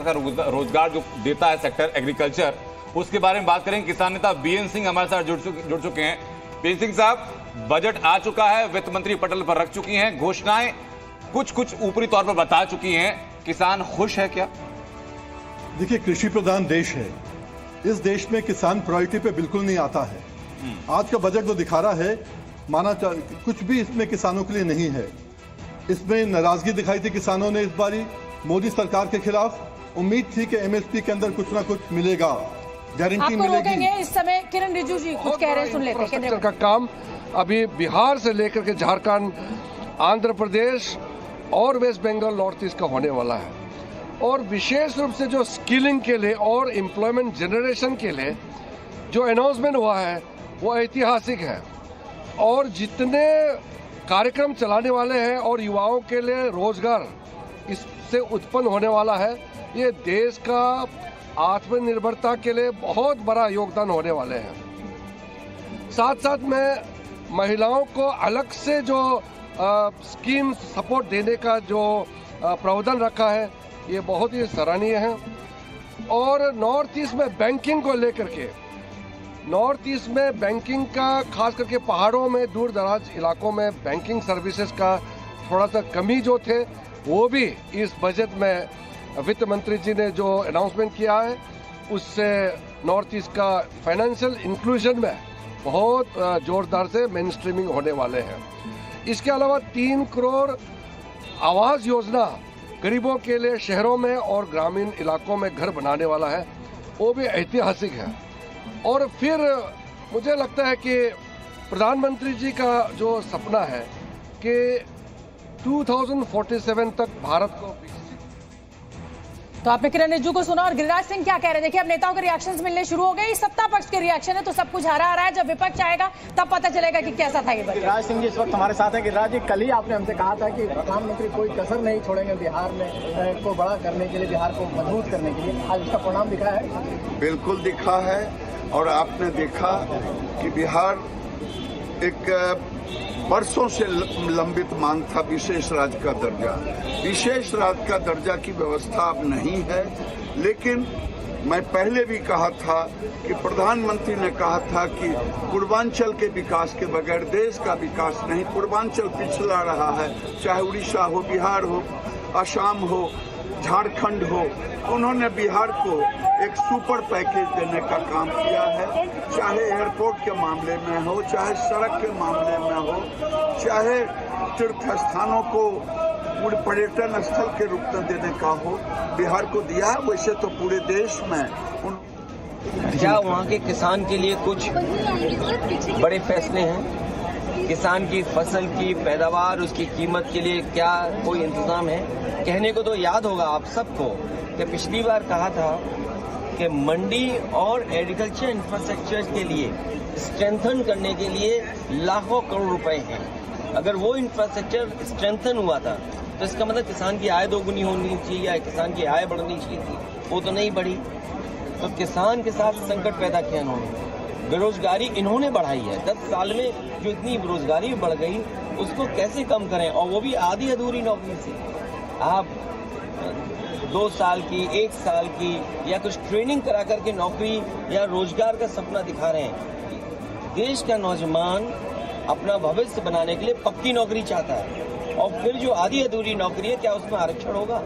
रोजगार जो देता है सेक्टर एग्रीकल्चर, उसके बारे में बात करेंगे। किसान नेता बीएन सिंह हमारे साथ जुड़ चुके हैं। बीएन सिंह साहब, बजट आ चुका है, वित्त मंत्री पटल पर रख चुकी हैं, घोषणाएं कुछ ऊपरी तौर पर बता चुकी हैं। किसान खुश है क्या? देखिए, कृषि प्रधान देश है। इस देश में किसान प्रायोरिटी पे बिल्कुल नहीं आता है। आज का बजट जो दिखा रहा है, माना कुछ भी इसमें किसानों के लिए नहीं है। इसमें नाराजगी दिखाई थी किसानों ने इस बारी मोदी सरकार के खिलाफ। उम्मीद थी कि एमएसपी के अंदर कुछ ना कुछ मिलेगा, गारंटी मिलेगी। इस समय किरण रिजिजू जी कुछ कह रहे हैं, सुन लेते हैं। का काम अभी बिहार से लेकर के झारखंड, आंध्र प्रदेश और वेस्ट बंगाल, नॉर्थ ईस्ट का होने वाला है। और विशेष रूप से जो स्किलिंग के लिए और एम्प्लॉयमेंट जनरेशन के लिए जो अनाउंसमेंट हुआ है वो ऐतिहासिक है। और जितने कार्यक्रम चलाने वाले हैं और युवाओं के लिए रोजगार इससे उत्पन्न होने वाला है, ये देश का आत्मनिर्भरता के लिए बहुत बड़ा योगदान होने वाले हैं। साथ साथ में महिलाओं को अलग से जो स्कीम सपोर्ट देने का जो प्रावधान रखा है, ये बहुत ही सराहनीय है। और नॉर्थ ईस्ट में बैंकिंग को लेकर के, नॉर्थ ईस्ट में बैंकिंग का, खास करके पहाड़ों में, दूर दराज इलाकों में बैंकिंग सर्विसेज का थोड़ा सा कमी जो थे, वो भी इस बजट में वित्त मंत्री जी ने जो अनाउंसमेंट किया है, उससे नॉर्थ ईस्ट का फाइनेंशियल इंक्लूजन में बहुत जोरदार से मेन स्ट्रीमिंग होने वाले हैं। इसके अलावा 3 करोड़ आवास योजना गरीबों के लिए शहरों में और ग्रामीण इलाकों में घर बनाने वाला है, वो भी ऐतिहासिक है। और फिर मुझे लगता है कि प्रधानमंत्री जी का जो सपना है कि 2047 तक भारत को, तो आपने किरण रिजिजू को सुना। और गिरिराज सिंह क्या कह रहे हैं? देखिए, अब नेताओं के रिएक्शंस मिलने शुरू हो गए। सत्ता पक्ष के रिएक्शन है तो सब कुछ हरा रहा है, जब विपक्ष आएगा तब पता चलेगा कि कैसा था ये बजट। गिरिराज सिंह जी इस वक्त हमारे साथ हैं। गिरिराज जी, कल ही आपने हमसे कहा था कि प्रधानमंत्री कोई कसर नहीं छोड़ेंगे बिहार में को बड़ा करने के लिए, बिहार को मजबूत करने के लिए। आज उसका परिणाम दिखा है? बिल्कुल दिखा है। और आपने देखा कि बिहार एक बरसों से लंबित मांग था विशेष राज्य का दर्जा। विशेष राज्य का दर्जा की व्यवस्था अब नहीं है, लेकिन मैं पहले भी कहा था कि प्रधानमंत्री ने कहा था कि पूर्वांचल के विकास के बगैर देश का विकास नहीं। पूर्वांचल पिछड़ा रहा है, चाहे उड़ीसा हो, बिहार हो, असम हो, झारखंड हो। उन्होंने बिहार को एक सुपर पैकेज देने का काम किया है, चाहे एयरपोर्ट के मामले में हो, चाहे सड़क के मामले में हो, चाहे तीर्थ स्थानों को पर्यटन स्थल के रूप में देने का हो। बिहार को दिया। वैसे तो पूरे देश में क्या वहाँ के किसान के लिए कुछ बड़े फैसले हैं? किसान की फसल की पैदावार, उसकी कीमत के लिए क्या कोई इंतजाम है? कहने को तो याद होगा आप सबको कि पिछली बार कहा था कि मंडी और एग्रीकल्चर इंफ्रास्ट्रक्चर के लिए स्ट्रेंथन करने के लिए लाखों करोड़ रुपए हैं। अगर वो इंफ्रास्ट्रक्चर स्ट्रेंथन हुआ था तो इसका मतलब किसान की आय दोगुनी होनी चाहिए या किसान की आय बढ़नी चाहिए थी, वो तो नहीं बढ़ी। तो किसान के साथ संकट पैदा किया इन्होंने। बेरोजगारी इन्होंने बढ़ाई है। 10 साल में जो इतनी बेरोजगारी बढ़ गई, उसको कैसे कम करें? और वो भी आधी अधूरी नौकरी से। आप 2 साल की, 1 साल की या कुछ ट्रेनिंग करा करके नौकरी या रोजगार का सपना दिखा रहे हैं। देश का नौजवान अपना भविष्य बनाने के लिए पक्की नौकरी चाहता है, और फिर जो आधी अधूरी नौकरी है, क्या उसमें आरक्षण होगा?